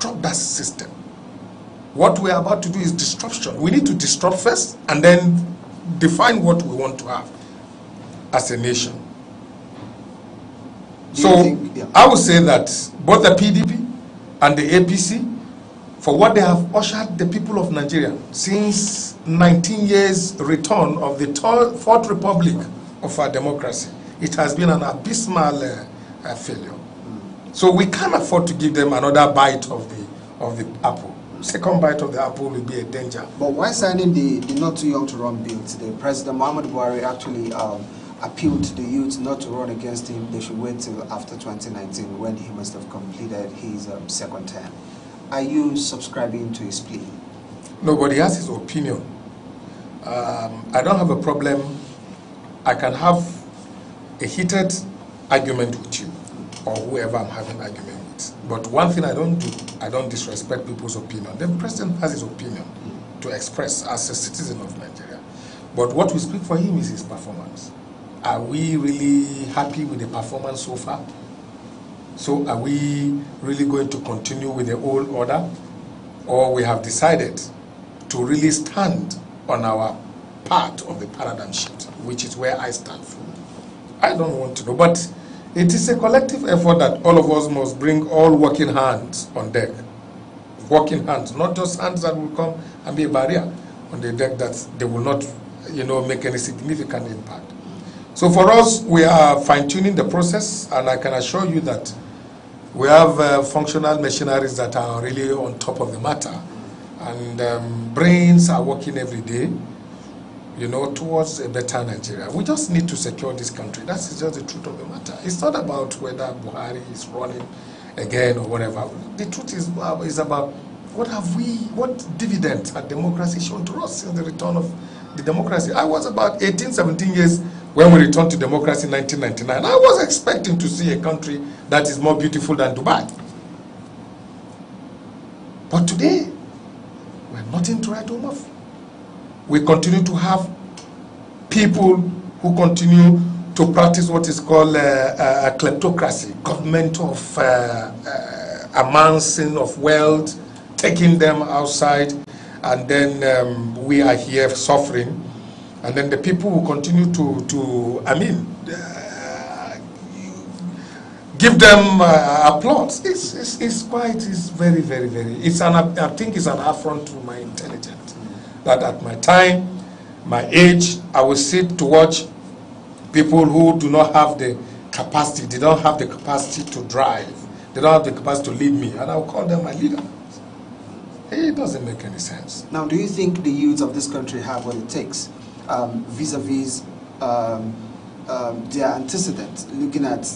disrupt that system. What we are about to do is disruption. We need to disrupt first and then define what we want to have as a nation. I would say that both the PDP and the APC, for what they have ushered the people of Nigeria since 19 years return of the Fourth Republic of our democracy, it has been an abysmal failure. So we can't afford to give them another bite of the apple. Second bite of the apple will be a danger. But why signing the not too young to run bill today? President Muhammadu Buhari actually appealed to the youth not to run against him. They should wait till after 2019 when he must have completed his second term. Are you subscribing to his plea? Nobody has his opinion. I don't have a problem. I can have a heated argument with you or whoever I'm having argument with. But one thing I don't do, I don't disrespect people's opinion. The president has his opinion to express as a citizen of Nigeria. But what we speak for him is his performance. Are we really happy with the performance so far? So are we really going to continue with the old order? Or we have decided to really stand on our part of the paradigm shift, which is where I stand for. I don't want to know, but it is a collective effort that all of us must bring all working hands on deck. Working hands, not just hands that will come and be a barrier on the deck that they will not, make any significant impact. So for us, we are fine-tuning the process, and I can assure you that we have functional machineries that are really on top of the matter, and brains are working every day, towards a better Nigeria. We just need to secure this country. That's just the truth of the matter. It's not about whether Buhari is running again or whatever. The truth is about what dividend had democracy shown to us since the return of the democracy. I was about 18, 17 years when we returned to democracy in 1999. I was expecting to see a country that is more beautiful than Dubai. But today, we have nothing to write home of. We continue to have people who continue to practice what is called a kleptocracy, government of amassing of wealth, taking them outside, and then we are here suffering. And then the people will continue to give them applause. It's very, very, very, I think it's an affront to my intelligence. That at my time, my age, I will sit to watch people who do not have the capacity, they don't have the capacity to drive, they don't have the capacity to lead me, and I will call them my leader. It doesn't make any sense. Now, do you think the youth of this country have what it takes vis-a-vis their antecedents, looking at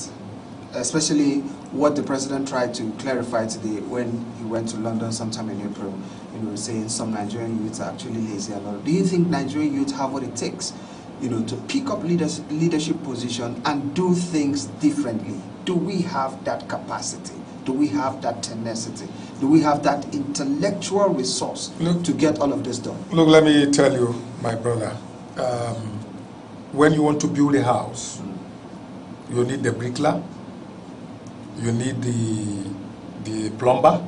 especially what the president tried to clarify today when he went to London sometime in April, saying some Nigerian youths are actually lazy and all. Do you think Nigerian youths have what it takes, to pick up leadership position and do things differently? Do we have that capacity? Do we have that tenacity? Do we have that intellectual resource to get all of this done? Look, let me tell you, my brother, when you want to build a house, you need the bricklayer, you need the plumber.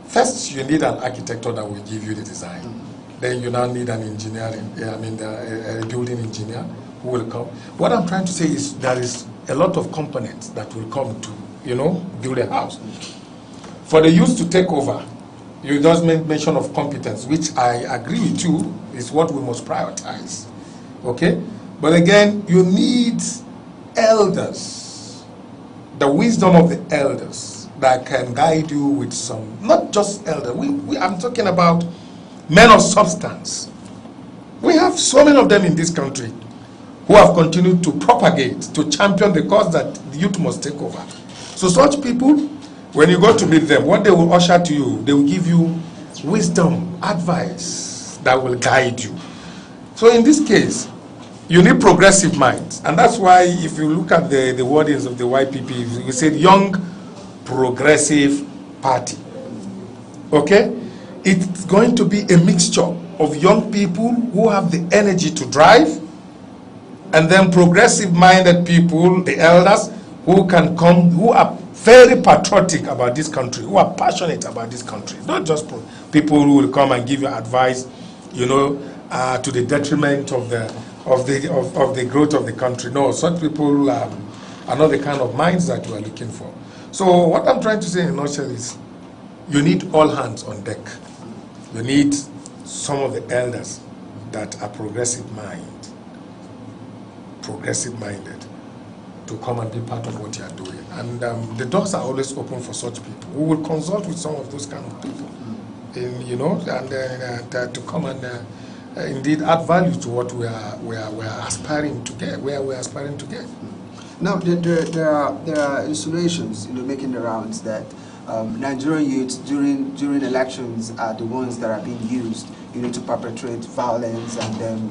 First, you need an architect that will give you the design. Then you now need an engineer, a building engineer who will come. What I'm trying to say is there is a lot of components that will come to, build a house. For the youth to take over, you just made mention of competence, which I agree with you is what we must prioritize. Okay? But again, you need elders, the wisdom of the elders that can guide you with some, not just elders. I'm talking about men of substance. We have so many of them in this country who have continued to propagate, to champion the cause that the youth must take over. So such people, when you go to meet them, what they will usher to you, they will give you wisdom, advice that will guide you. So in this case, you need progressive minds. And that's why if you look at the wordings of the YPP, you said young progressive party. Okay? It's going to be a mixture of young people who have the energy to drive, and then progressive minded people, the elders, who can come, who are very patriotic about this country, who are passionate about this country, not just people who will come and give you advice, you know, to the detriment of the growth of the country. No, such people are not the kind of minds that we are looking for. So what I'm trying to say in a nutshell is, you need all hands on deck. You need some of the elders that are progressive-minded, to come and be part of what you are doing. And the doors are always open for such people. We will consult with some of those kind of people, you know, and to come and indeed add value to what we are aspiring to get, where we are aspiring to get. Now, there are insinuations, you know, making the rounds that Nigerian youths during elections are the ones that are being used, you know, to perpetrate violence and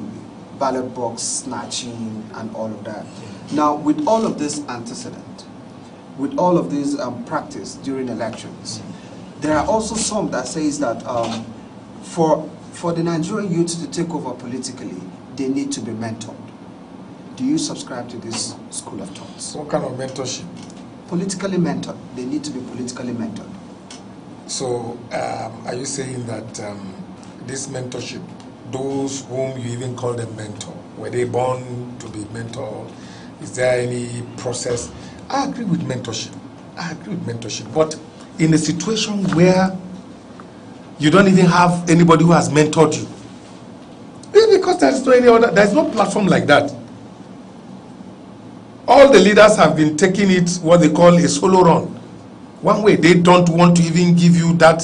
ballot box snatching and all of that. Now, with all of this antecedent, with all of this practice during elections, there are also some that says that for the Nigerian youth to take over politically, they need to be mentored. Do you subscribe to this school of thoughts? What kind of mentorship? Politically mentored. They need to be politically mentored. So, are you saying that this mentorship, those whom you even call them mentor, were they born to be mentored? Is there any process? I agree with mentorship. But in a situation where you don't even have anybody who has mentored you, because there's no platform like that. All the leaders have been taking it what they call a solo run. One way, they don't want to even give you that,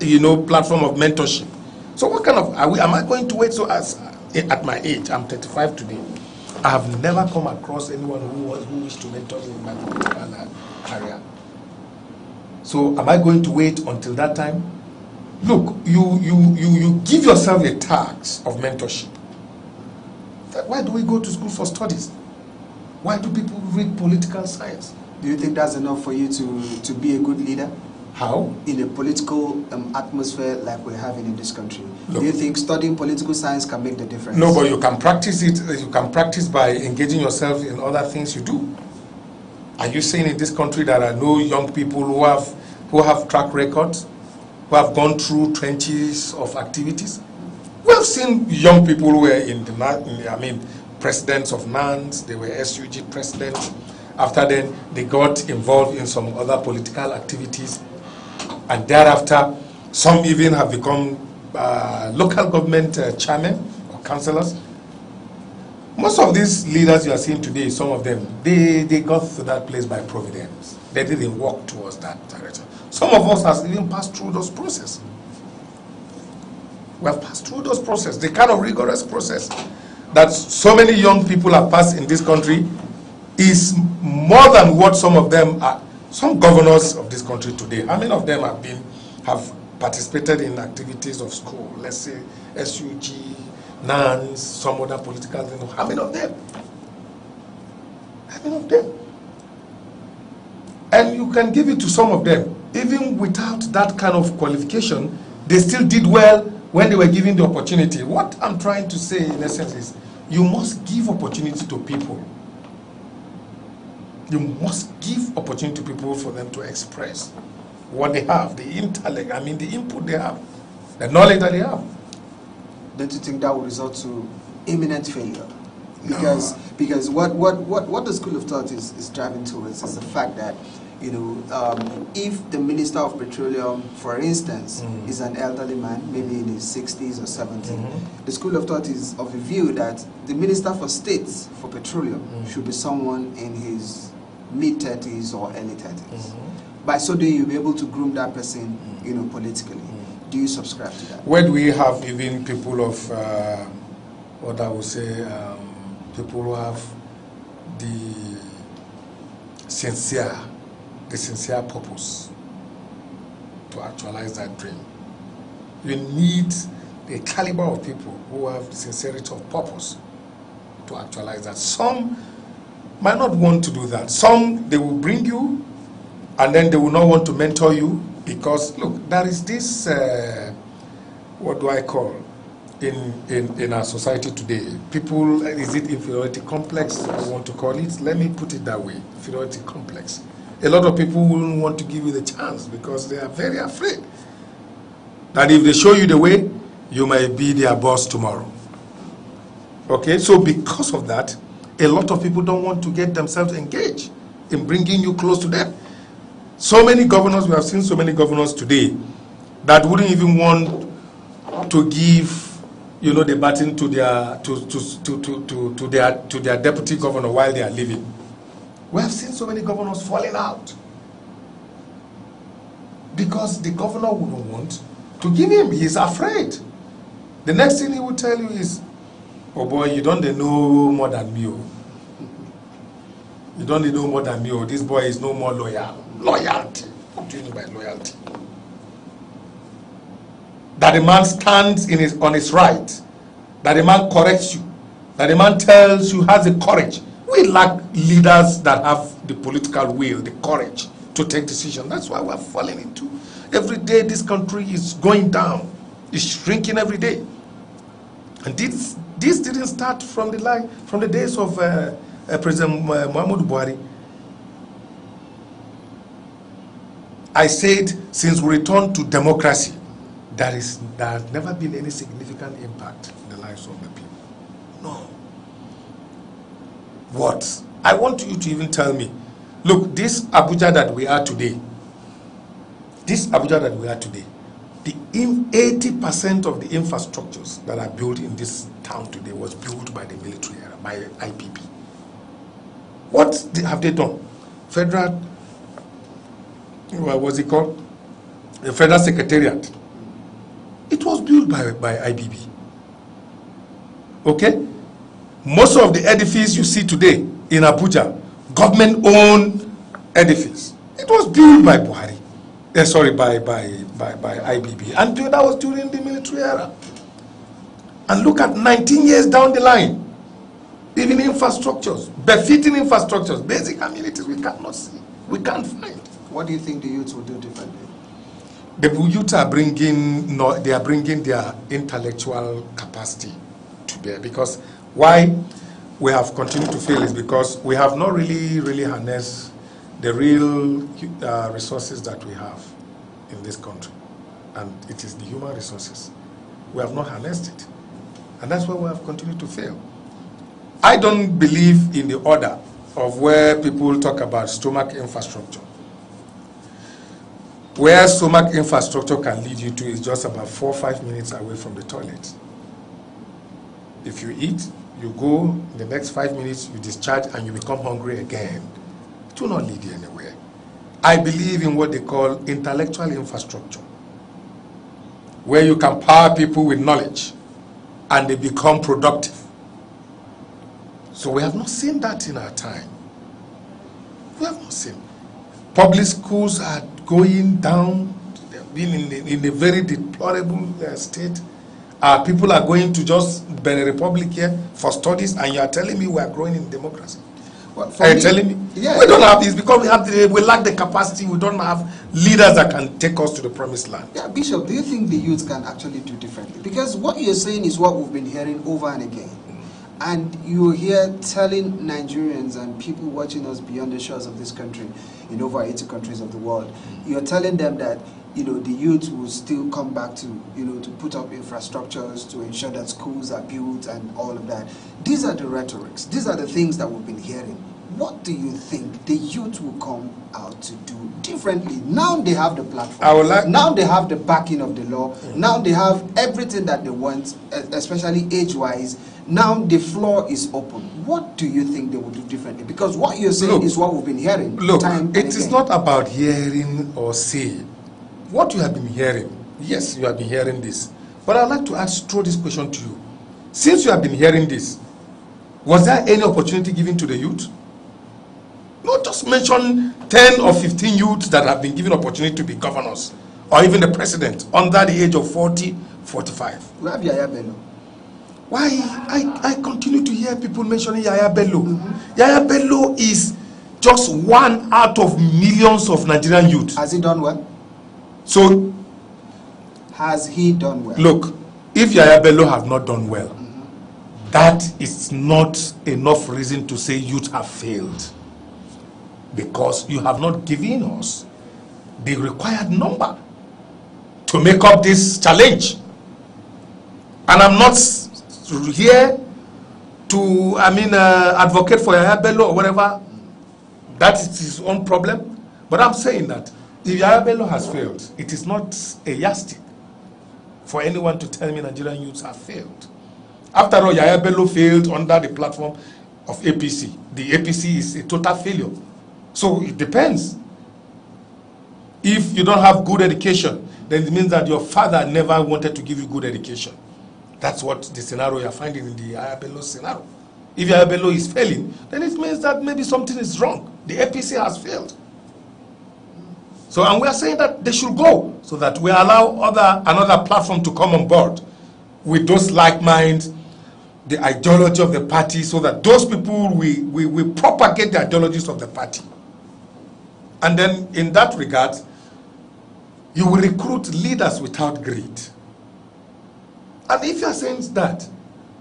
you know, platform of mentorship. So what kind of, am I going to wait? So at my age, I'm 35 today, I have never come across anyone who wished to mentor me in my political career. So am I going to wait until that time? Look, you give yourself a task of mentorship. Why do we go to school for studies? Why do people read political science? Do you think that's enough for you to be a good leader? How? In a political atmosphere like we're having in this country. Look, do you think studying political science can make the difference? No, but you can practice it. You can practice by engaging yourself in other things you do. Are you saying in this country there are no young people who have track records, who have gone through trenches of activities? We have seen young people who were presidents of NANS, they were SUG presidents. After then, they got involved in some other political activities. And thereafter, some even have become local government chairmen or councillors. Most of these leaders you are seeing today, some of them, they got to that place by providence. They didn't walk towards that direction. Some of us have even passed through those processes. We have passed through those processes, the kind of rigorous process that so many young people have passed in this country is more than what some of them are. Some governors of this country today, how many of them have participated in activities of school? Let's say SUG, NANS, some other political thing. How many of them? How many of them? And you can give it to some of them. Even without that kind of qualification, they still did well when they were given the opportunity. What I'm trying to say in essence is, you must give opportunity to people. You must give opportunity to people for them to express what they have, the intellect, the input they have, the knowledge that they have. Don't you think that will result to imminent failure? No. Because what the school of thought is driving towards is the fact that, you know, if the Minister of Petroleum, for instance, is an elderly man, maybe in his 60s or 70s, the school of thought is of the view that the Minister for States for Petroleum should be someone in his mid-30s or early 30s. By so doing, you'll be able to groom that person, you know, politically. Do you subscribe to that? Where do we have even people of, what I would say, people who have the sincere purpose to actualize that dream? You need a caliber of people who have the sincerity of purpose to actualize that. Some might not want to do that. Some, they will bring you, and then they will not want to mentor you, because, look, there is this, what do I call, in our society today, people, is it inferiority complex, I want to call it? Let me put it that way, inferiority complex. a lot of people wouldn't want to give you the chance because they are very afraid that if they show you the way, you might be their boss tomorrow. Okay, so because of that, a lot of people don't want to get themselves engaged in bringing you close to them. So many governors, we have seen so many governors today that wouldn't even want to give, you know, the baton to their to their deputy governor while they are leaving. We have seen so many governors falling out because the governor wouldn't want to give him. He's afraid. The next thing he will tell you is, "Oh boy, you don't know more than me. You don't know more than me. Oh, this boy is no more loyal." Loyalty. What do you mean by loyalty? That a man stands on his right, that a man corrects you, that a man tells you, has the courage. We lack leaders that have the political will, the courage to take decisions. That's why we're falling into. Every day this country is going down. It's shrinking every day. And this didn't start from the days of President Muhammadu Buhari. I said, since we returned to democracy, there has never been any significant impact in the lives of the people. No. What? I want you to even tell me, look, this Abuja that we are today, the 80% of the infrastructures that are built in this town today was built by the military era, by IPP. What have they done? Federal, what was it called? The Federal Secretariat. It was built by IPP. Okay? Most of the edifice you see today in Abuja, government-owned edifice. It was built by Buhari. By IPP. And that was during the military era. And look at 19 years down the line. Even infrastructures, befitting infrastructures, basic amenities we cannot see. We can't find. What do you think the youth will do differently? The youth are bringing their intellectual capacity to bear, because why we have continued to fail is because we have not really harnessed the real resources that we have in this country, and it is the human resources. We have not harnessed it, and that's why we have continued to fail. I don't believe in the order of where people talk about stomach infrastructure. Where stomach infrastructure can lead you to is just about 4 or 5 minutes away from the toilet. If you eat, you go, in the next 5 minutes you discharge and you become hungry again. It will not lead you anywhere. I believe in what they call intellectual infrastructure, where you can power people with knowledge and they become productive. So we have not seen that in our time. We have not seen. Public schools are going down. They've been in a very deplorable state. People are going to just Benin Republic here for studies, and you are telling me we are growing in democracy. Well, are you telling me? Yeah, we don't have this because we lack the capacity. We don't have leaders that can take us to the promised land. Yeah, Bishop, do you think the youth can actually do differently? Because what you're saying is what we've been hearing over and again. And you're here telling Nigerians and people watching us beyond the shores of this country, in over 80 countries of the world, you're telling them that, you know, the youth will still come back to, you know, to put up infrastructures, to ensure that schools are built and all of that. These are the rhetorics. These are the things that we've been hearing. What do you think the youth will come out to do differently? Now they have the platform. Now they have the backing of the law. Now they have everything that they want, especially age-wise. Now the floor is open. What do you think they will do differently? Because what you're saying is what we've been hearing time and again. It is not about hearing or saying. What you have been hearing, yes, you have been hearing this. But I'd like to throw this question to you. Since you have been hearing this, was there any opportunity given to the youth? Not just mention 10 or 15 youths that have been given opportunity to be governors, or even the president, under the age of 40, 45. We have Yaya Bello. Why? I continue to hear people mentioning Yaya Bello. Yaya Bello is just one out of millions of Nigerian youths. Has he done well? So, has he done well? Look, if Yaya Bello have not done well, that is not enough reason to say youth have failed. because you have not given us the required number to make up this challenge. And I'm not here to, advocate for Yahaya Bello or whatever. That is his own problem. But I'm saying that if Yahaya Bello has failed, it is not a yardstick for anyone to tell me Nigerian youths have failed. After all, Yahaya Bello failed under the platform of APC. The APC is a total failure. So it depends. If you don't have good education, then it means that your father never wanted to give you good education. That's what the scenario you're finding in the Yahaya Bello scenario. If Yahaya Bello is failing, then it means that maybe something is wrong. The APC has failed. So, and we are saying that they should go so that we allow another platform to come on board with those like minds, the ideology of the party, so that those people, we propagate the ideologies of the party. And then in that regard, you will recruit leaders without greed. And if you are saying that,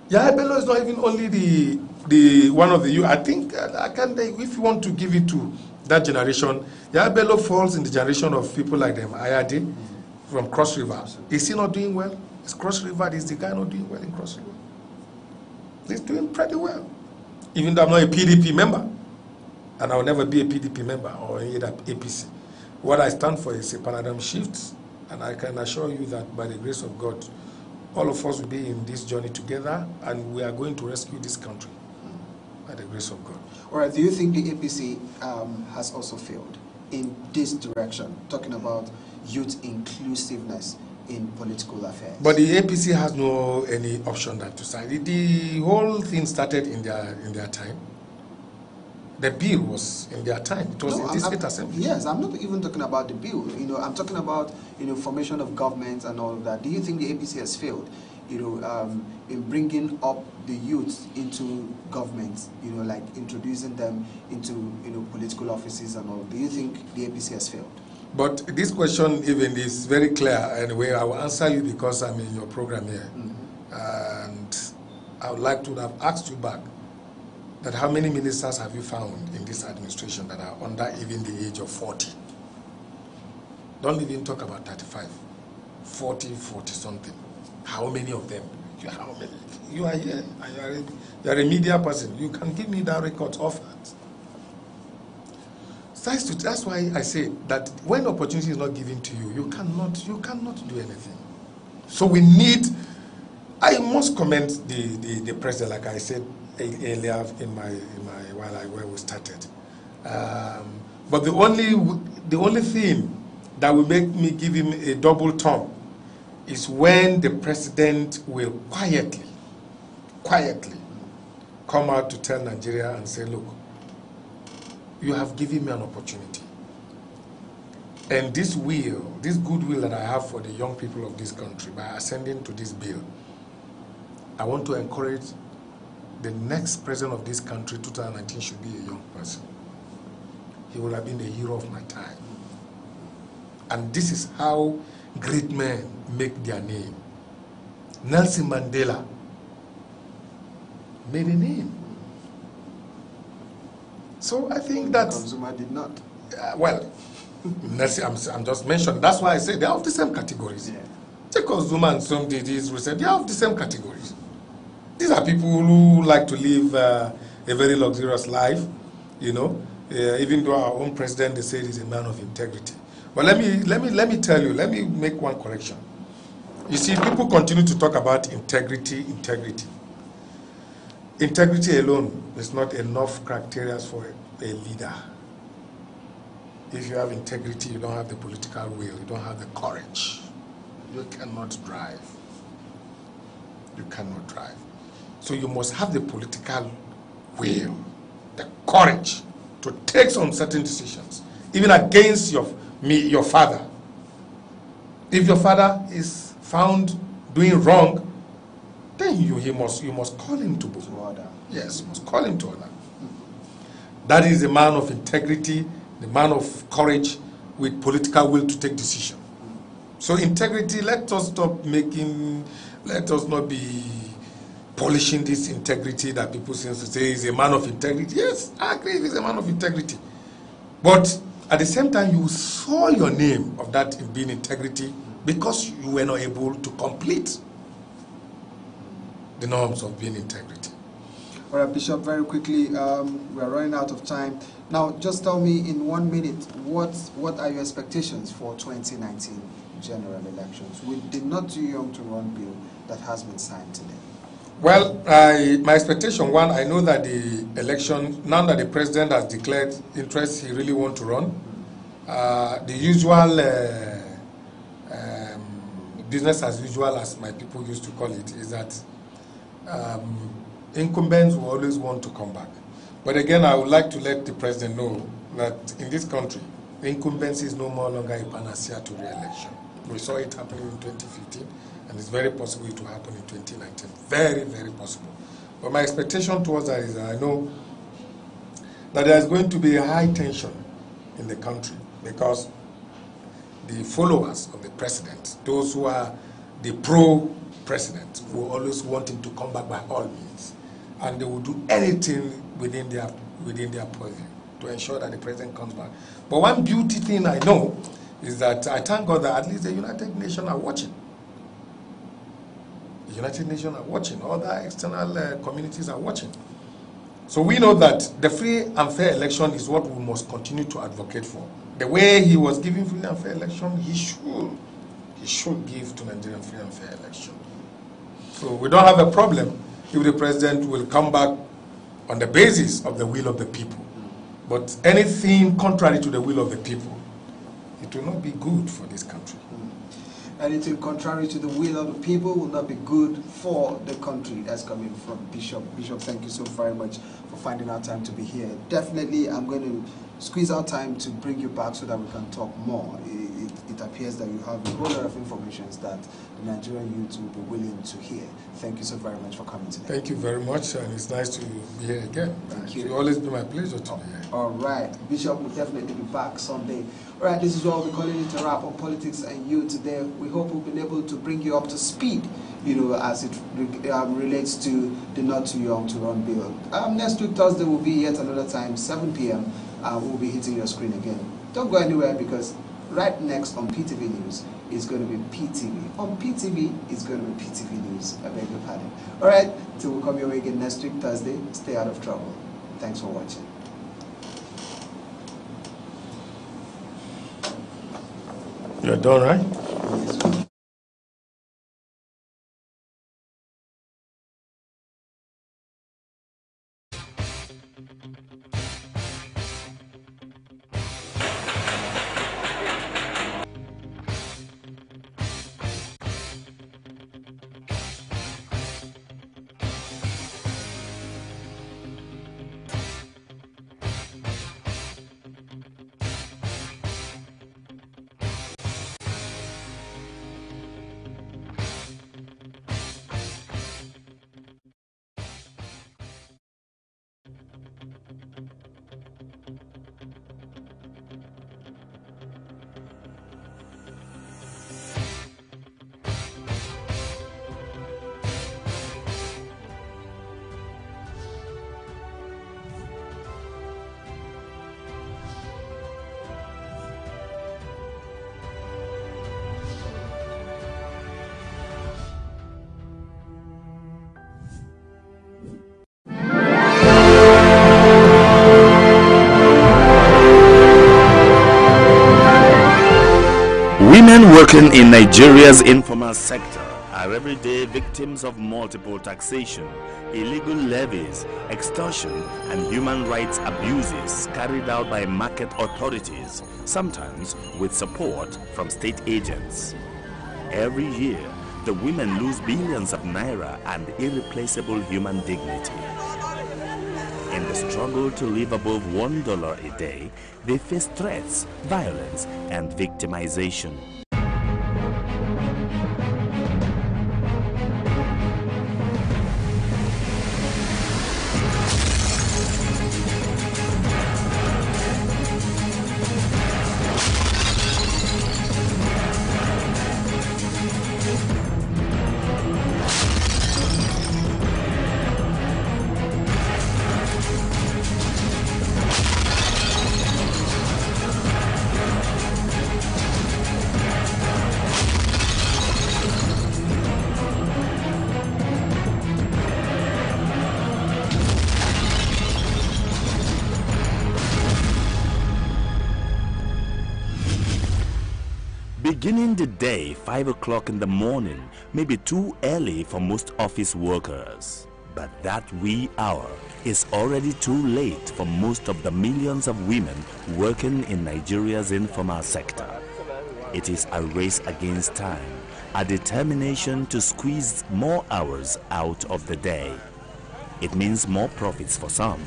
Yahaya Bello is not even only the one of the youth. I think if you want to give it to that generation, Yahaya Bello falls in the generation of people like them, Ayade from Cross River. Is he not doing well? Is Cross River, is the guy not doing well in Cross River? He's doing pretty well. Even though I'm not a PDP member, and I'll never be a PDP member or any other APC. What I stand for is a paradigm shift, and I can assure you that by the grace of God, all of us will be in this journey together, and we are going to rescue this country by the grace of God. All right, do you think the APC has also failed in this direction, talking about youth inclusiveness in political affairs? But the APC has no any option than to sign. The whole thing started in their time. The bill was in their time. It was in the state assembly. Yes, I'm not even talking about the bill. I'm talking about formation of governments and all of that. Do you think the APC has failed, in bringing up the youth into government? Like introducing them into political offices and all. Do you think the APC has failed? But this question even is very clear. Anyway, I will answer you because I'm in your program here, and I would like to have asked you back that how many ministers have you found in this administration that are under even the age of 40? Don't even talk about 35, 40 something. How many of them? How many? You are here, and you are a media person. You can give me that record offered. That's why I say that when opportunity is not given to you, you cannot do anything. So we need, I must commend the president, like I said earlier when we started. But the only thing that will make me give him a double thumb is when the president will quietly come out to tell Nigeria and say, look, you have given me an opportunity. And this goodwill that I have for the young people of this country by ascending to this bill, I want to encourage the next president of this country, 2019, should be a young person. He will have been the hero of my time. And this is how great men make their name. Nelson Mandela made a name. So I think that Zuma did not. Nelson, I'm just mentioning. That's why I say they are of the same categories. Yeah. Jacob Zuma and some did this recent. They are of the same categories. These are people who like to live a very luxurious life, even though our own president, they say he's a man of integrity. But let me tell you, let me make one correction. You see, people continue to talk about integrity. Integrity alone is not enough criteria for a leader. If you have integrity, you don't have the political will, you don't have the courage, you cannot drive. You cannot drive. So you must have the political will, the courage to take some certain decisions, even against your father. If your father is found doing wrong, then you must call him to order. Yes, you must call him to order. That is a man of integrity, the man of courage with political will to take decision. So integrity, let us not be polishing this integrity that people seem to say is a man of integrity. Yes, I agree he's a man of integrity. But at the same time, you saw your name of that in being integrity because you were not able to complete the norms of being integrity. All right, Bishop, very quickly, we are running out of time. Now, just tell me in 1 minute, what are your expectations for 2019 general elections with the Not Too Young to Run bill that has been signed today? Well, my expectation, one, I know that the election, now that the president has declared interest, he really wants to run. The usual business as usual, as my people used to call it, is that incumbents will always want to come back. But again, I would like to let the president know that in this country, incumbency is no more longer a panacea to re-election. We saw it happening in 2015, and it's very possible it will happen in 2019. Very, very possible. But my expectation towards that is that I know that there is going to be a high tension in the country because the followers of the president, those who are the pro-president, will always want him to come back by all means. And they will do anything within their purview to ensure that the president comes back. But one beauty thing I know is that I thank God that at least the United Nations are watching. The United Nations are watching. Other external communities are watching. So we know that the free and fair election is what we must continue to advocate for. The way he was giving free and fair election, he should give to Nigerian free and fair election. So we don't have a problem if the president will come back on the basis of the will of the people. But anything contrary to the will of the people, it will not be good for this country. Anything contrary to the will of the people will not be good for the country. That's coming from Bishop. Bishop, thank you so very much for finding our time to be here. Definitely, I'm going to squeeze out time to bring you back so that we can talk more. It appears that you have a whole lot of information that the Nigerian youth will be willing to hear. Thank you so very much for coming today. Thank you very much, and it's nice to be here again. Thank you. It will always be my pleasure to be here. All right. Bishop will definitely be back someday. All right, this is what we're calling it a wrap on politics and youth today. We hope we've been able to bring you up to speed, as it relates to the Not Too Young to Run bill. Next week, Thursday, will be yet another time, 7 p.m. We'll be hitting your screen again. Don't go anywhere because right next on PTV News is going to be PTV. On PTV, it's going to be PTV News. I beg your pardon. All right, till we come your way again next week, Thursday, stay out of trouble. Thanks for watching. You're done, right? Yes. Women working in Nigeria's informal sector are everyday victims of multiple taxation, illegal levies, extortion, and human rights abuses carried out by market authorities, sometimes with support from state agents. Every year, the women lose billions of naira and irreplaceable human dignity. In the struggle to live above $1 a day, they face threats, violence, and victimization. Beginning the day 5 o'clock in the morning may be too early for most office workers, but that wee hour is already too late for most of the millions of women working in Nigeria's informal sector. It is a race against time, a determination to squeeze more hours out of the day. It means more profits for some.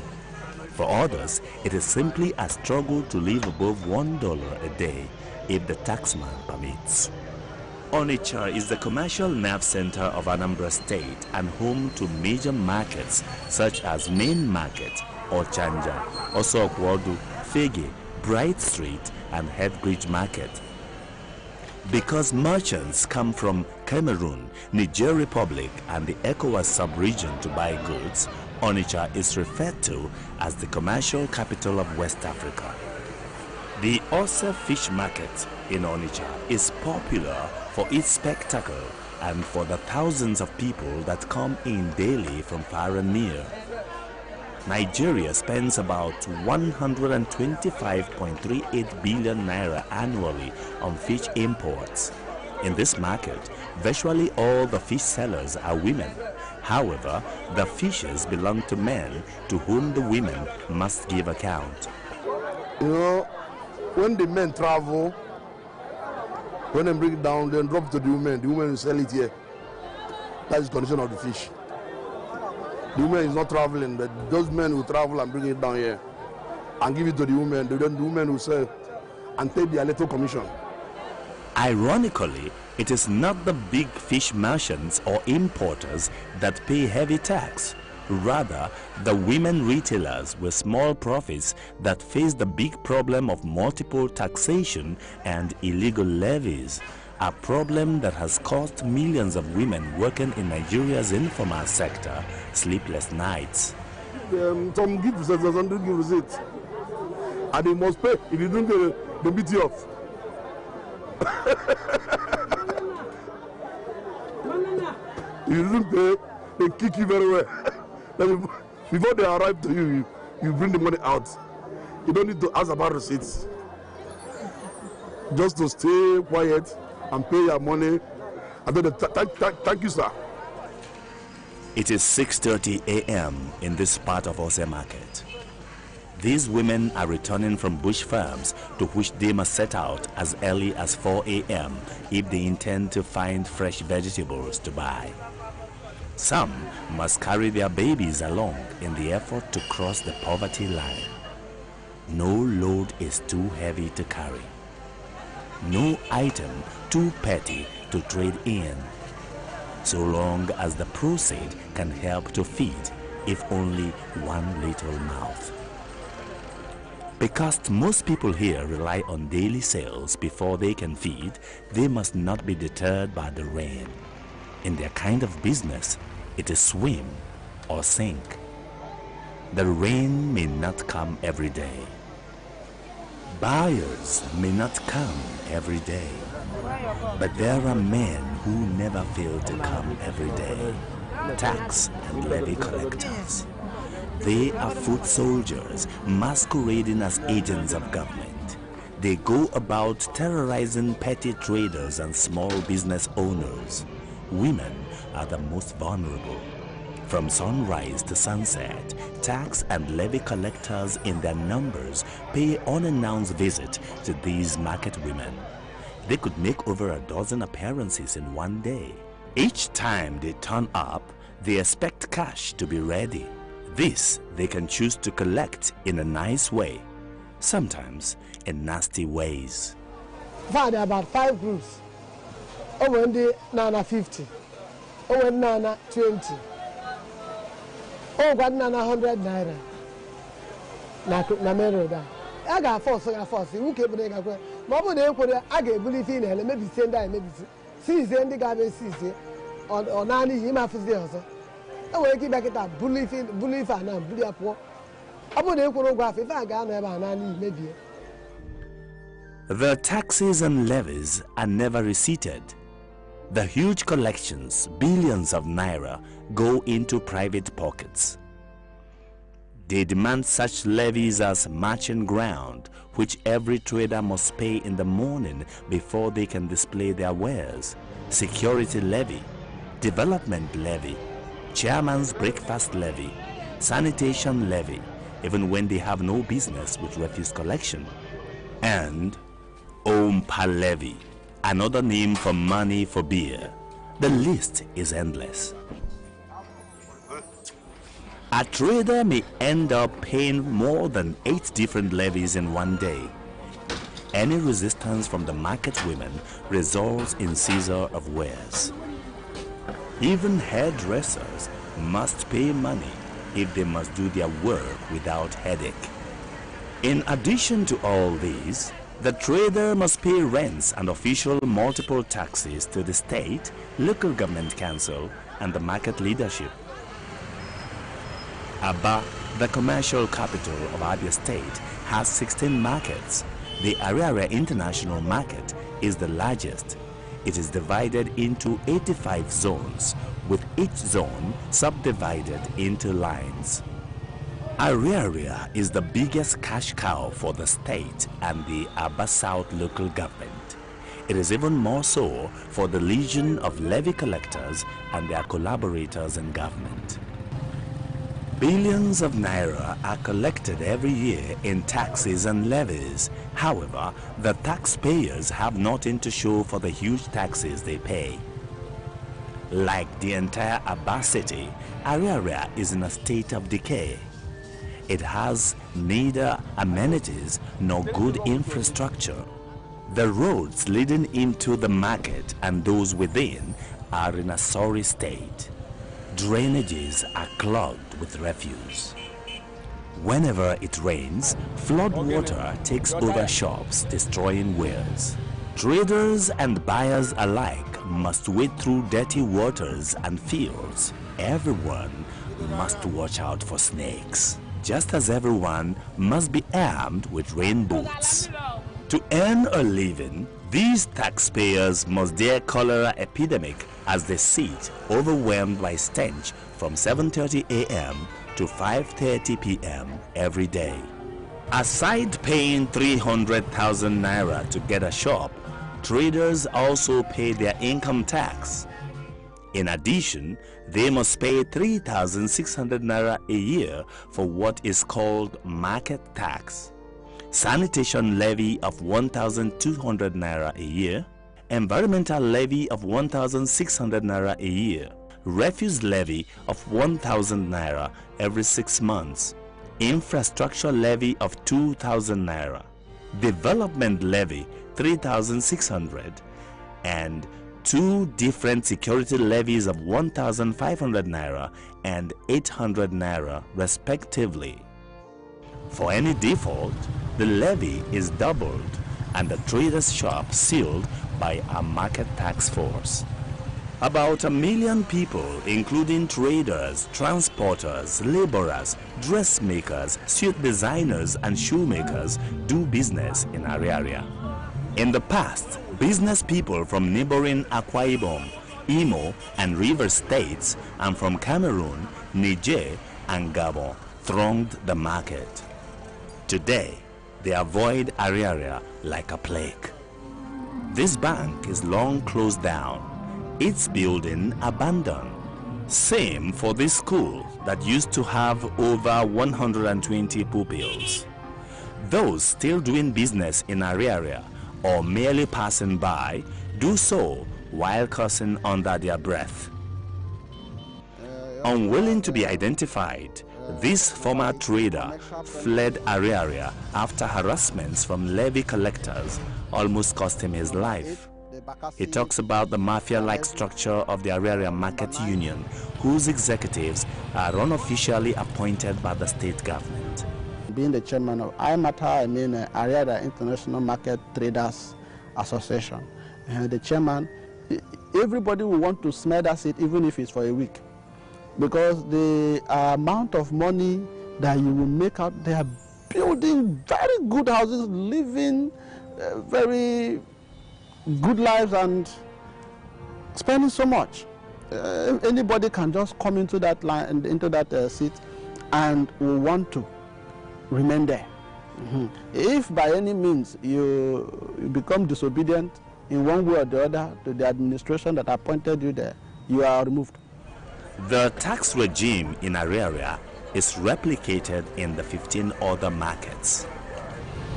For others, it is simply a struggle to live above $1 a day if the taxman permits. Onitsha is the commercial nerve center of Anambra State and home to major markets such as Main Market, Ochanja, Osokwodu, Fege, Bright Street and Headbridge Market. Because merchants come from Cameroon, Niger Republic and the ECOWAS sub-region to buy goods, Onitsha is referred to as the commercial capital of West Africa. The Ose Fish Market in Onitsha is popular for its spectacle and for the thousands of people that come in daily from far and near. Nigeria spends about 125.38 billion naira annually on fish imports. In this market, virtually all the fish sellers are women. However, the fishes belong to men to whom the women must give account. You know, when the men travel, when they bring it down, then drop it to the women will sell it here. That is the condition of the fish. The woman is not traveling, but those men will travel and bring it down here and give it to the women. The women will sell and take their little commission. Ironically, it is not the big fish merchants or importers that pay heavy tax. Rather, the women retailers with small profits that face the big problem of multiple taxation and illegal levies, a problem that has caused millions of women working in Nigeria's informal sector sleepless nights. Some give receipts, some don't give receipts. And they must pay. If you don't get it, they beat you off. If you don't pay, they kick you very well. Before they arrive to you, you bring the money out. You don't need to ask about receipts. Just to stay quiet and pay your money. And then thank you, sir. It is 6:30 a.m. in this part of Ose Market. These women are returning from bush farms to which they must set out as early as 4 a.m. if they intend to find fresh vegetables to buy. Some must carry their babies along in the effort to cross the poverty line. No load is too heavy to carry. No item too petty to trade in, so long as the proceed can help to feed, if only one little mouth. Because most people here rely on daily sales before they can feed, they must not be deterred by the rain. In their kind of business, it is swim or sink. The rain may not come every day. Buyers may not come every day. But there are men who never fail to come every day. Tax and levy collectors. They are foot soldiers masquerading as agents of government. They go about terrorizing petty traders and small business owners. Women are the most vulnerable. From sunrise to sunset, tax and levy collectors in their numbers pay unannounced visit to these market women. They could make over a dozen appearances in one day. Each time they turn up, they expect cash to be ready. This they can choose to collect in a nice way, sometimes in nasty ways. There are about 5 groups. Over the Nana 50, over Nana 20, over Nana 100 naira. Na mero da. I got force. Who keep the guy? Mama, they put I get believe in it. Maybe send that. Maybe see the guy. See on Nani. He might feel also. I will keep back it up. Believe and believe up. I'm going to go graph. If I got never Nani, maybe. The taxes and levies are never receipted. The huge collections, billions of naira, go into private pockets. They demand such levies as marching ground, which every trader must pay in the morning before they can display their wares, security levy, development levy, chairman's breakfast levy, sanitation levy, even when they have no business with refuse collection, and Ompa levy, another name for money for beer. The list is endless. A trader may end up paying more than 8 different levies in one day. Any resistance from the market women results in seizure of wares. Even hairdressers must pay money if they must do their work without headache. In addition to all these, the trader must pay rents and official multiple taxes to the state, local government council, and the market leadership. Aba, the commercial capital of Abia State, has 16 markets. The Ariaria International Market is the largest. It is divided into 85 zones, with each zone subdivided into lines. Ariaria is the biggest cash cow for the state and the Aba South local government. It is even more so for the legion of levy collectors and their collaborators in government. Billions of naira are collected every year in taxes and levies. However, the taxpayers have nothing to show for the huge taxes they pay. Like the entire Aba city, Ariaria is in a state of decay. It has neither amenities nor good infrastructure. The roads leading into the market and those within are in a sorry state. Drainages are clogged with refuse. Whenever it rains, flood water takes over shops, destroying wares. Traders and buyers alike must wade through dirty waters and fields. Everyone must watch out for snakes, just as everyone must be armed with rain boots. To earn a living, these taxpayers must dare cholera epidemic as they sit overwhelmed by stench from 7:30 a.m. to 5:30 p.m. every day. Aside paying 300,000 naira to get a shop, traders also pay their income tax. In addition, they must pay 3,600 naira a year for what is called market tax, sanitation levy of 1,200 naira a year, environmental levy of 1,600 naira a year, refuse levy of 1,000 naira every 6 months, infrastructure levy of 2,000 naira, development levy 3,600, and 2 different security levies of 1,500 naira and 800 naira respectively. For any default, the levy is doubled and the trader's shop sealed by a market tax force. About 1 million people, including traders, transporters, laborers, dressmakers, suit designers, and shoemakers, do business in Ariaria. In the past, business people from neighboring Akwa Ibom, Imo, and River states, and from Cameroon, Niger, and Gabon thronged the market. Today, they avoid Ariaria like a plague. This bank is long closed down, its building abandoned. Same for this school that used to have over 120 pupils. Those still doing business in Ariaria or merely passing by do so while cursing under their breath. Unwilling to be identified, this former trader fled Ariaria after harassments from levy collectors almost cost him his life. He talks about the mafia-like structure of the Ariaria Market Union, whose executives are unofficially appointed by the state government. Being the chairman of IMATA, I mean Ariaria International Market Traders Association, and the chairman, everybody will want to smell that seat even if it's for a week, because the amount of money that you will make out, they are building very good houses, living very good lives and spending so much. Anybody can just come into that line, into that seat and will want to remain there. If by any means you become disobedient in one way or the other to the administration that appointed you there, you are removed. The tax regime in Ariaria is replicated in the 15 other markets.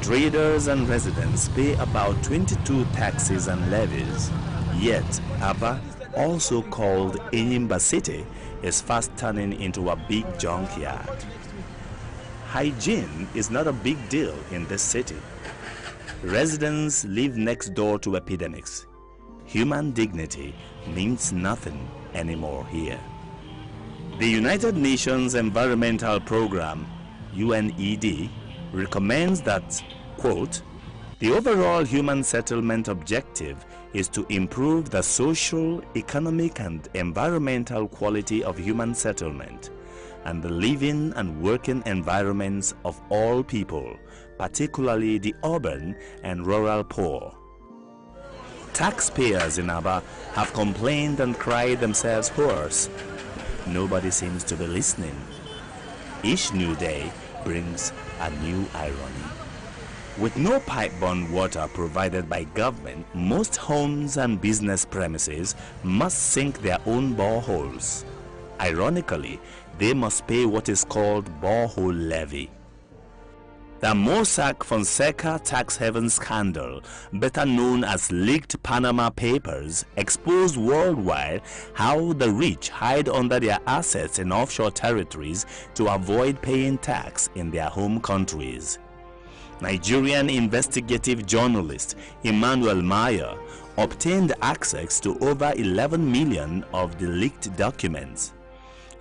Traders and residents pay about 22 taxes and levies, yet Aba, also called Enyimba City, is fast turning into a big junkyard. Hygiene is not a big deal in this city. Residents live next door to epidemics. Human dignity means nothing anymore here. The United Nations Environmental Program, UNED, recommends that, quote, the overall human settlement objective is to improve the social, economic, and environmental quality of human settlement and the living and working environments of all people, particularly the urban and rural poor. Taxpayers in Aba have complained and cried themselves hoarse. Nobody seems to be listening. Each new day brings a new irony. With no pipe-borne water provided by government, most homes and business premises must sink their own boreholes. Ironically, they must pay what is called borehole levy. The Mossack Fonseca tax haven scandal, better known as leaked Panama Papers, exposed worldwide how the rich hide under their assets in offshore territories to avoid paying tax in their home countries. Nigerian investigative journalist Emmanuel Mayer obtained access to over 11 million of the leaked documents.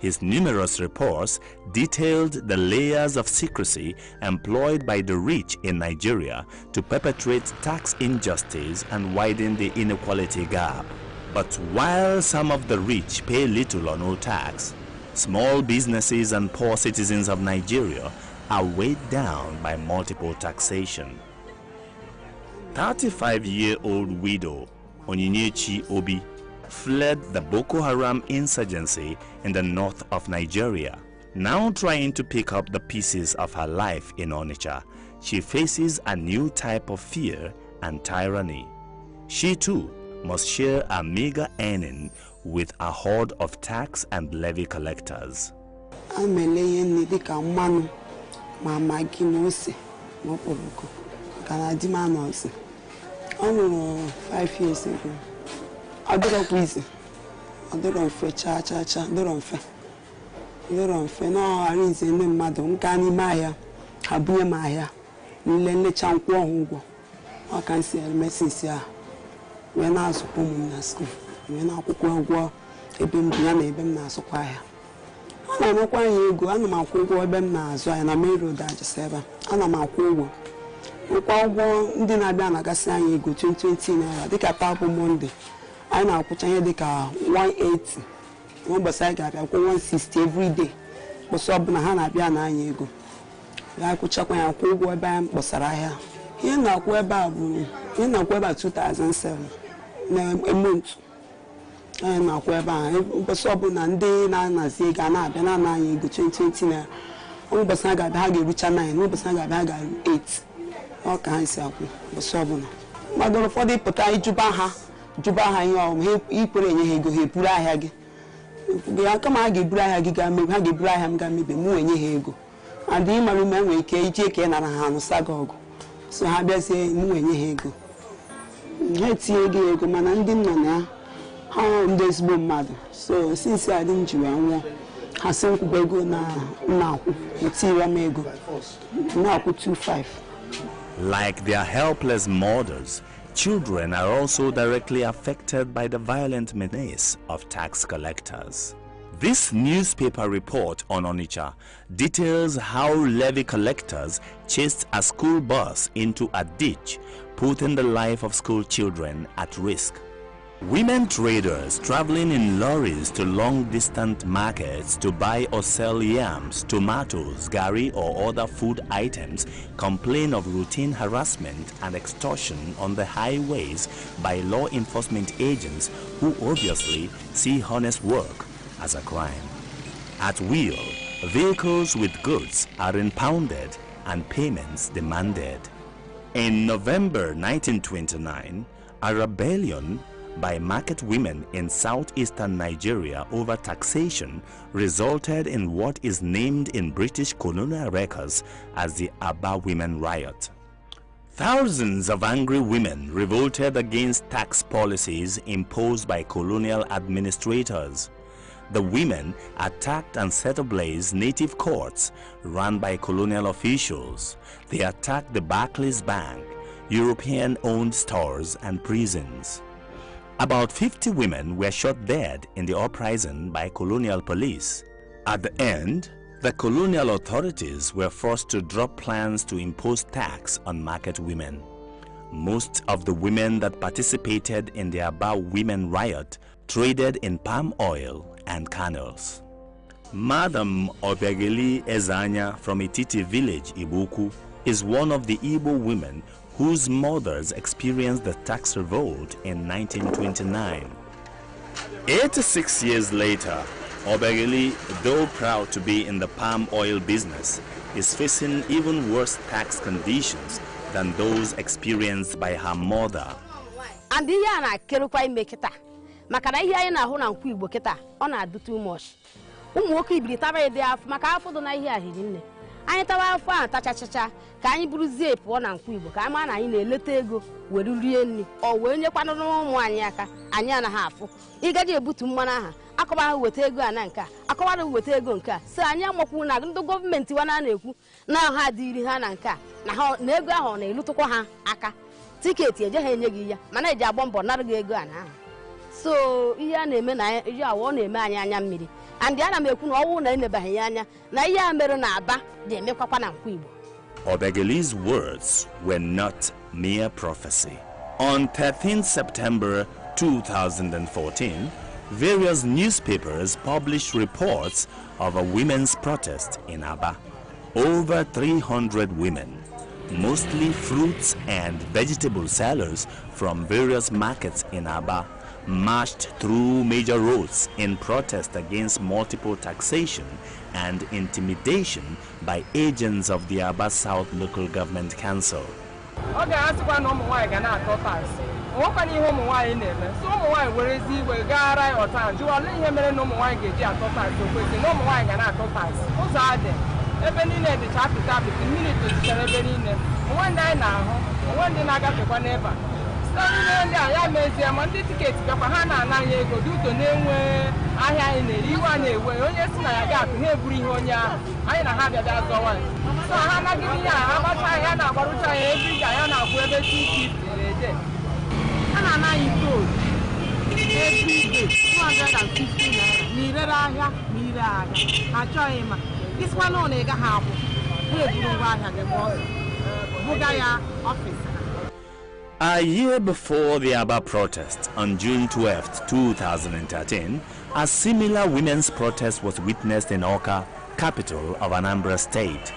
His numerous reports detailed the layers of secrecy employed by the rich in Nigeria to perpetrate tax injustice and widen the inequality gap. But while some of the rich pay little or no tax, small businesses and poor citizens of Nigeria are weighed down by multiple taxation. 35-year-old widow Onyinyechi Obi fled the Boko Haram insurgency in the north of Nigeria. Now trying to pick up the pieces of her life in Onitsha, she faces a new type of fear and tyranny. She too must share a meager earning with a horde of tax and levy collectors. I'm 5 years ago. I don't know easy. I don't know if cha. Don't know. No, I didn't say no matter. Mkani Maya, Habuya Maya, Lele Chankwa. I can see a message here. When I was home in school, when I could go, a bim piano, a bim nasoquire. I know why you go, and my cool boy bem nazo, and I made road that 7, and I'm a cool. Ndị na-abịa na gasị anyị ego 2020 naira dịka tapu Monday anyị na-akwụcha ihe dịka 180 ụbọchị anyị ga-abịa kwụ 160 every day bọsọ ọbụla ha na-abịa na anyị ego ya akwụchakwa ya kwụ ụgwọ ebe anyị kpọsara ahịa ihe na-akwụ ebe a bụ ihe na-akwụ ebe a 2007 na month anyị na-akwụ ebe a bọsọ ọbụla ndị na-anazi ego a na-abịa na anyị ego 2020 naira ụbọchị ha ga-abịa ha ga-erucha 9 ụbọchị ha ga-abịa ha ga-eru 8 ọka ha si akwụ bọsị ọbụla mmadụ ụfọdụ ịpụta ijuba ha ihe ọmụ ikwere enye ha ego ha eburu ahịa gị kama ha ga-eburu ahịa gị ga-mebe ha ga-eburu ahịa m ga-mebe mụ enye ha ego adịghị mara ume nwere ike iji eke nara ha anụsa gị ọgụ so ha bịazie mụ enye ha ego ha etinye gị ego mana ndị nọ na ha ndị ezigbo mmadụ so sinsi adị m ji wee nwụọ ha si nkwụba ego na akwụ etiri m ego na-akwụ 25. Like their helpless mothers, children are also directly affected by the violent menace of tax collectors. This newspaper report on Onitsha details how levy collectors chased a school bus into a ditch, putting the life of school children at risk. Women traders traveling in lorries to long-distant markets to buy or sell yams, tomatoes, gari or other food items complain of routine harassment and extortion on the highways by law enforcement agents who obviously see honest work as a crime. At will, vehicles with goods are impounded and payments demanded. In November 1929, a rebellion by market women in southeastern Nigeria over taxation resulted in what is named in British colonial records as the Aba Women Riot. Thousands of angry women revolted against tax policies imposed by colonial administrators. The women attacked and set ablaze native courts run by colonial officials. They attacked the Barclays Bank, European-owned stores and prisons. About 50 women were shot dead in the uprising by colonial police. At the end, the colonial authorities were forced to drop plans to impose tax on market women. Most of the women that participated in the Aba Women Riot traded in palm oil and candles. Madam Obiageli Ezanya from Ititi village, Ibuku, is one of the Igbo women whose mothers experienced the tax revolt in 1929. 86 years later, Obiageli, though proud to be in the palm oil business, is facing even worse tax conditions than those experienced by her mother. And the Kerukwa make it. Makana na hona nkwu Igbo kita ọ na-adu too much. Ụmụ nwoke ibiri taba ide afọ maka afọ do na ihe ahịrị. Anyị tawa afọ a tachachacha ka anyị buruzie pụọ na nkwu Igbo ka ama na anyị na-eleta ego were rie nri o wee nyekwanụ ụmụ anyị aka anyị anaghị afụ. Ịgaji ebutu mmanụ aha akọba ha weta ego a na nke a akọwara weta ego nke a so anyị amakwu na ndị gọọmenti wana na-ekwu na ha dịrị ha na nke a na ego ahụ na-elutukwa ha aka tiketi eje ha enye gị ya mana eji agba mbọ nara gị ego a na so iya na-eme na ya ọ na-eme anyị anya mmiri and ana m ekwu na ọwụ na enebaghị ya anya na ihe mere na Aba ga-emekwakwa na nkwu Igbo. Obiageli's words were not mere prophecy. On 13 September 2014, various newspapers published reports of a women's protest in Aba. Over 300 women, mostly fruits and vegetable sellers from various markets in Aba, marched through major roads in protest against multiple taxation and intimidation by agents of the Aba South Local Government Council. This one on a A year before the Aba protest, on June 12, 2013, a similar women's protest was witnessed in Awka, capital of Anambra State.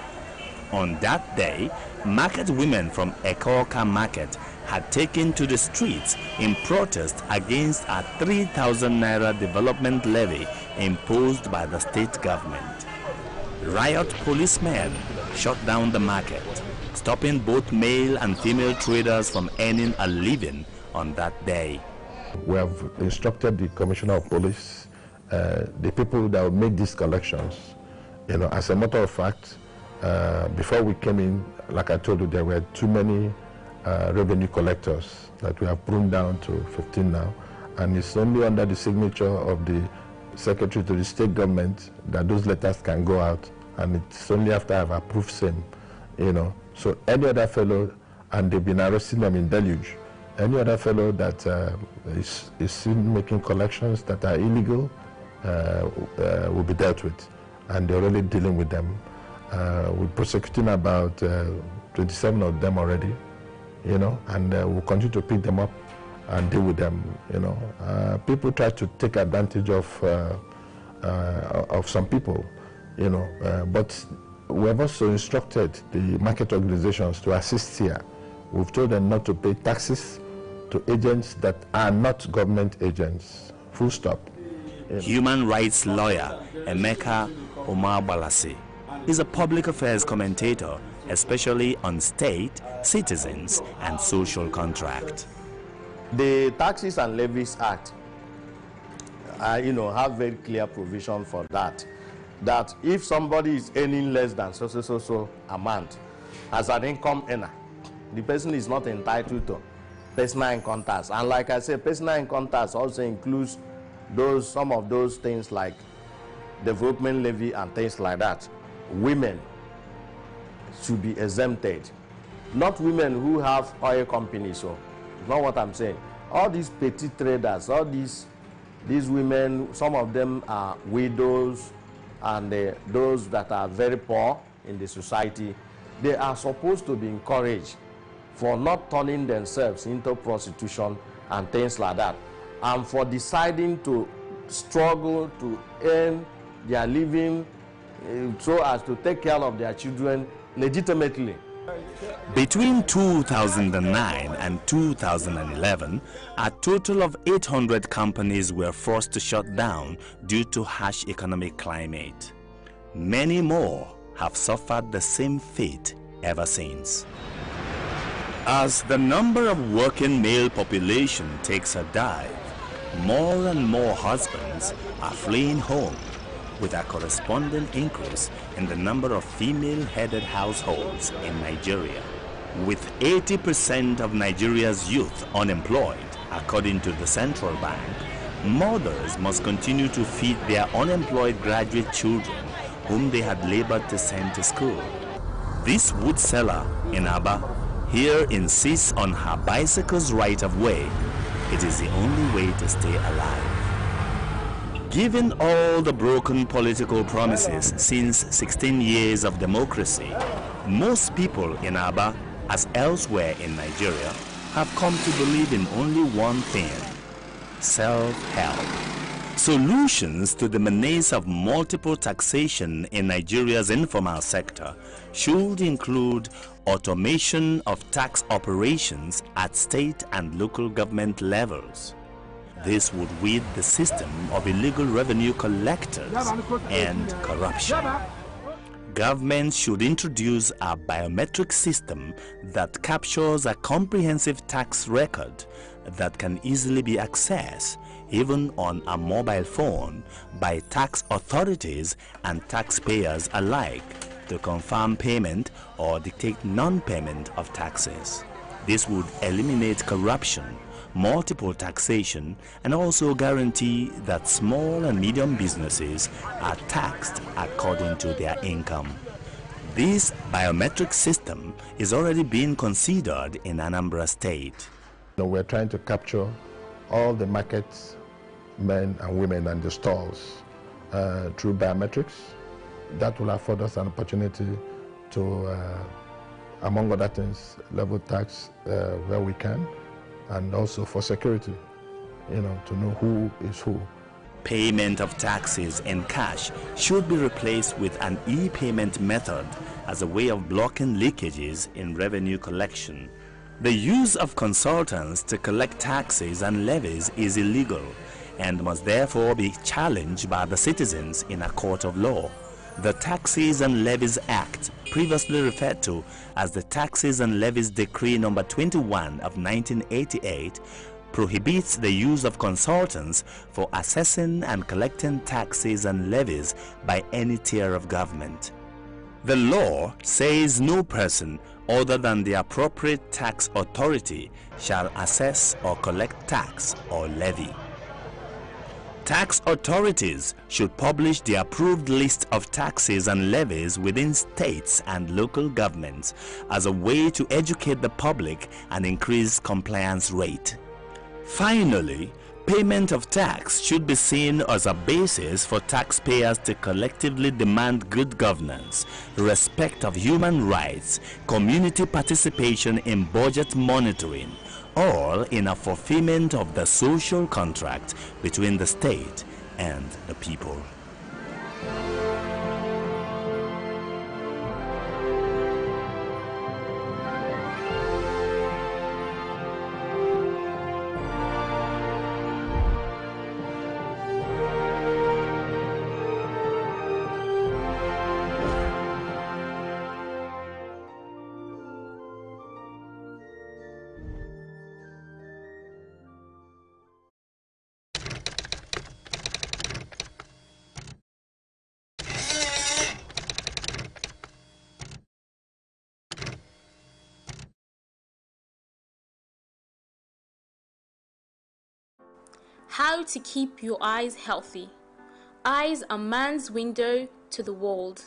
On that day, market women from Eke-Awka Market had taken to the streets in protest against a 3,000 naira development levy imposed by the state government. Riot policemen shut down the market, stopping both male and female traders from earning a living on that day. We have instructed the Commissioner of Police, the people that will make these collections. You know, as a matter of fact, before we came in, like I told you, there were too many revenue collectors that we have pruned down to 15 now, and it's only under the signature of the Secretary to the State Government that those letters can go out, and it's only after I've approved same, you know. So any other fellow, and they've been arresting them in deluge, any other fellow that is seen making collections that are illegal will be dealt with, and they're really dealing with them. We're prosecuting about 27 of them already, you know, and we'll continue to pick them up and deal with them, you know. People try to take advantage of some people, you know, but we have also instructed the market organizations to assist here. We've told them not to pay taxes to agents that are not government agents, full stop. Human rights lawyer Emeka Omar Balasi, is a public affairs commentator, especially on state, citizens, and social contract. The Taxes and Levies Act, have very clear provision for that. That if somebody is earning less than so amount as an income earner, the person is not entitled to personal income tax. And like I said, personal income tax also includes some of those things like development levy and things like that. Women should be exempted. Not women who have oil companies, so it's not what I'm saying. All these petty traders, all these women, some of them are widows, and those that are very poor in the society, they are supposed to be encouraged for not turning themselves into prostitution and things like that, and for deciding to struggle to earn their living so as to take care of their children legitimately. Between 2009 and 2011, a total of 800 companies were forced to shut down due to harsh economic climate. Many more have suffered the same fate ever since. As the number of working male population takes a dive, more and more husbands are fleeing home, with a corresponding increase in the number of female-headed households in Nigeria. With 80% of Nigeria's youth unemployed, according to the central bank, mothers must continue to feed their unemployed graduate children whom they had labored to send to school. This wood seller in Aba here insists on her bicycle's right of way. It is the only way to stay alive. Given all the broken political promises since 16 years of democracy, most people in Aba, as elsewhere in Nigeria, have come to believe in only one thing: self-help. Solutions to the menace of multiple taxation in Nigeria's informal sector should include automation of tax operations at state and local government levels. This would rid the system of illegal revenue collectors and corruption. Government should introduce a biometric system that captures a comprehensive tax record that can easily be accessed, even on a mobile phone, by tax authorities and taxpayers alike to confirm payment or dictate non-payment of taxes. This would eliminate corruption, multiple taxation, and also guarantee that small and medium businesses are taxed according to their income. This biometric system is already being considered in Anambra State. We're trying to capture all the markets, men and women, and the stalls through biometrics. That will afford us an opportunity to, among other things, level tax where we can, and also for security, to know who is who. Payment of taxes in cash should be replaced with an e-payment method as a way of blocking leakages in revenue collection. The use of consultants to collect taxes and levies is illegal and must therefore be challenged by the citizens in a court of law. The Taxes and Levies Act, previously referred to as the Taxes and Levies Decree No. 21 of 1988, prohibits the use of consultants for assessing and collecting taxes and levies by any tier of government. The law says no person other than the appropriate tax authority shall assess or collect tax or levy. Tax authorities should publish the approved list of taxes and levies within states and local governments as a way to educate the public and increase compliance rate. Finally, payment of tax should be seen as a basis for taxpayers to collectively demand good governance, respect of human rights, community participation in budget monitoring, all in a fulfillment of the social contract between the state and the people. How to keep your eyes healthy. Eyes are man's window to the world.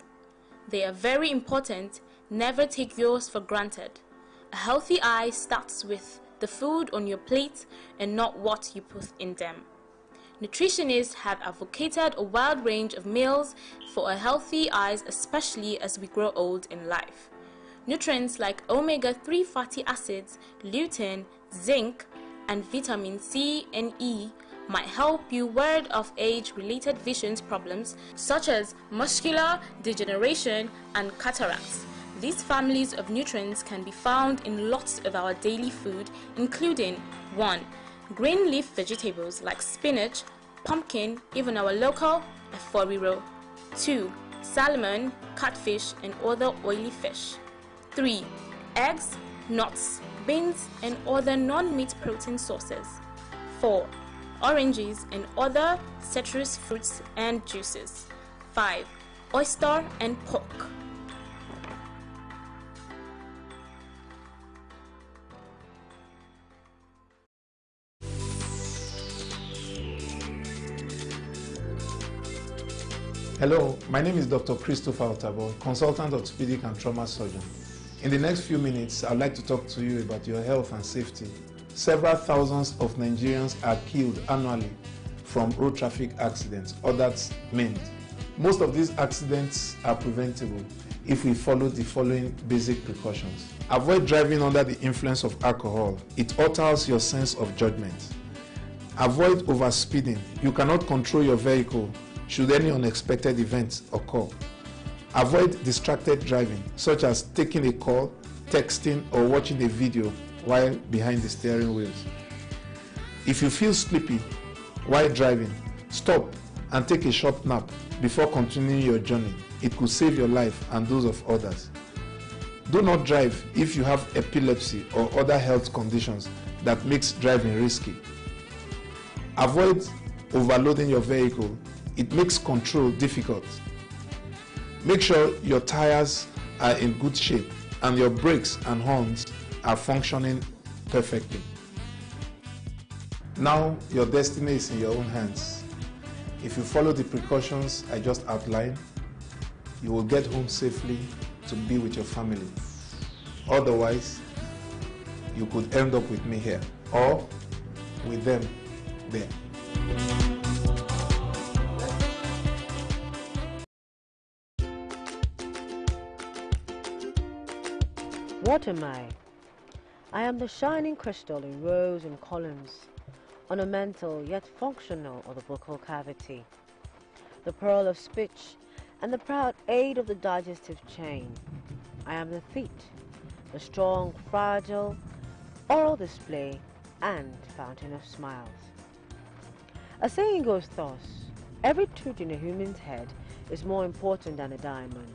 They are very important. Never take yours for granted. A healthy eye starts with the food on your plate and not what you put in them. Nutritionists have advocated a wide range of meals for a healthy eyes, especially as we grow old in life. Nutrients like omega-3 fatty acids, lutein, zinc, and vitamin C and E might help you ward off age-related vision problems such as macular degeneration and cataracts. These families of nutrients can be found in lots of our daily food, including 1. Green leaf vegetables like spinach, pumpkin, even our local eforiro. 2. Salmon, catfish, and other oily fish. 3. Eggs, nuts, beans, and other non-meat protein sources. 4. Oranges and other citrus fruits and juices. 5. Oyster and pork. Hello, my name is Dr. Christopher Otabo, consultant orthopedic and trauma surgeon. In the next few minutes, I'd like to talk to you about your health and safety. Several thousands of Nigerians are killed annually from road traffic accidents, others maimed. Most of these accidents are preventable if we follow the following basic precautions. Avoid driving under the influence of alcohol. It alters your sense of judgment. Avoid overspeeding. You cannot control your vehicle should any unexpected events occur. Avoid distracted driving, such as taking a call, texting, or watching a video while behind the steering wheels. If you feel sleepy while driving, stop and take a short nap before continuing your journey. It could save your life and those of others. Do not drive if you have epilepsy or other health conditions that makes driving risky. Avoid overloading your vehicle. It makes control difficult. Make sure your tires are in good shape and your brakes and horns are functioning perfectly. Now your destiny is in your own hands. If you follow the precautions I just outlined, you will get home safely to be with your family. Otherwise, you could end up with me here or with them there. What am I? I am the shining crystal in rows and columns, ornamental yet functional of the vocal cavity, the pearl of speech and the proud aid of the digestive chain. I am the feet, the strong, fragile, oral display and fountain of smiles. A saying goes thus: every tooth in a human's head is more important than a diamond.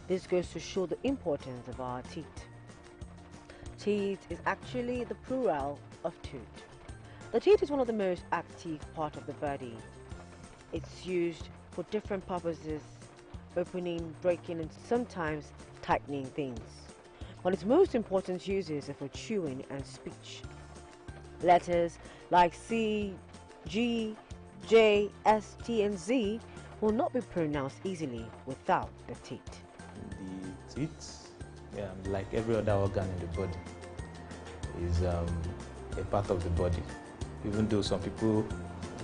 This goes to show the importance of our teeth. Teeth is actually the plural of tooth. The teeth is one of the most active part of the body. It's used for different purposes, opening, breaking, and sometimes tightening things. But its most important uses are for chewing and speech. Letters like C, G, J, S, T, and Z will not be pronounced easily without the teeth. The teeth, like every other organ in the body, is a part of the body, even though some people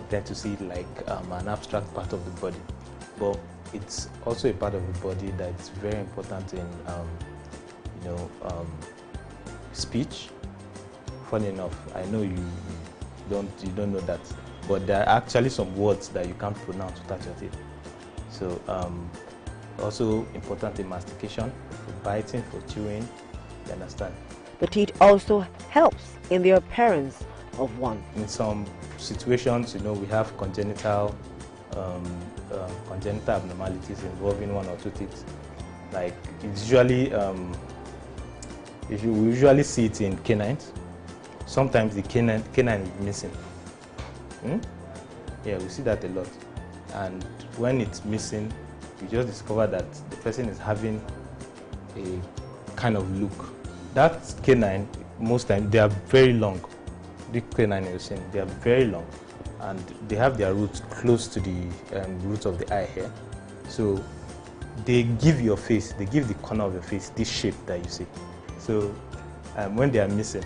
tend to see it like an abstract part of the body. But it's also a part of the body that's very important in speech. Funny enough, I know you don't know that, but there are actually some words that you can't pronounce without your teeth. So also important in mastication, for biting, for chewing, you understand? The teeth also helps in the appearance of one. In some situations, we have congenital abnormalities involving one or two teeth. Like it's usually, we usually see it in canines. Sometimes the canine is missing. Yeah, we see that a lot. And when it's missing, you just discover that the person is having a kind of look. That canine, most times, they are very long. The canine you're seeing, they are very long. and they have their roots close to the root of the eye here. So they give your face, they give the corner of your face this shape that you see. So when they are missing,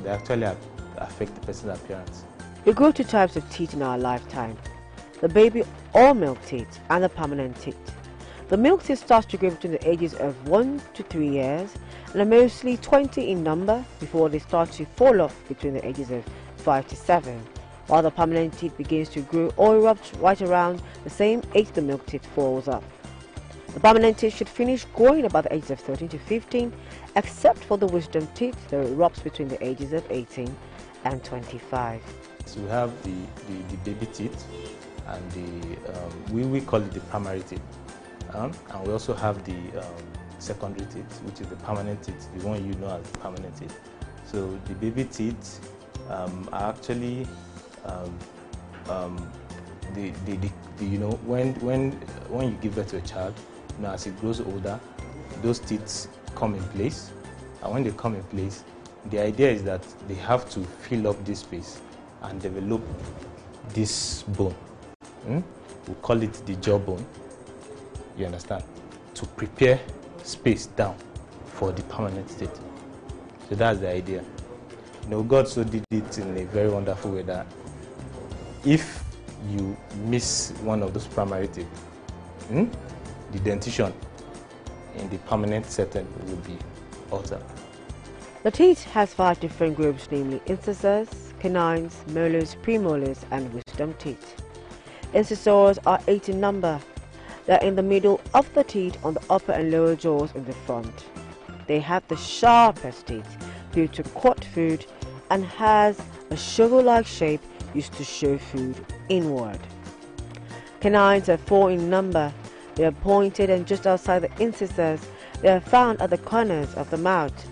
they actually affect the person's appearance. We grow two types of teeth in our lifetime: the baby or milk teeth and the permanent teeth. The milk teeth starts to grow between the ages of 1 to 3 years and are mostly 20 in number before they start to fall off between the ages of 5 to 7, while the permanent teeth begins to grow or erupt right around the same age the milk teeth falls off. The permanent teeth should finish growing about the ages of 13 to 15, except for the wisdom teeth that erupts between the ages of 18 and 25. So we have the baby teeth, and we call it the primary teeth. And we also have the secondary teeth, which is the permanent teeth, the one you know as the permanent teeth. So the baby teeth are actually you know, when you give birth to a child, you know, as it grows older, those teeth come in place, and when they come in place, the idea is that they have to fill up this space and develop this bone. We call it the jawbone. You understand? To prepare space down for the permanent teeth. So that's the idea. You know, God so did it in a very wonderful way that if you miss one of those primary teeth, the dentition in the permanent setting will be altered. The teeth has 5 different groups, namely incisors, canines, molars, premolars, and wisdom teeth. Incisors are 8 in number. They are in the middle of the teeth on the upper and lower jaws in the front. They have the sharpest teeth due to cut food and has a shovel-like shape used to show food inward. Canines are 4 in number. They are pointed and just outside the incisors. They are found at the corners of the mouth.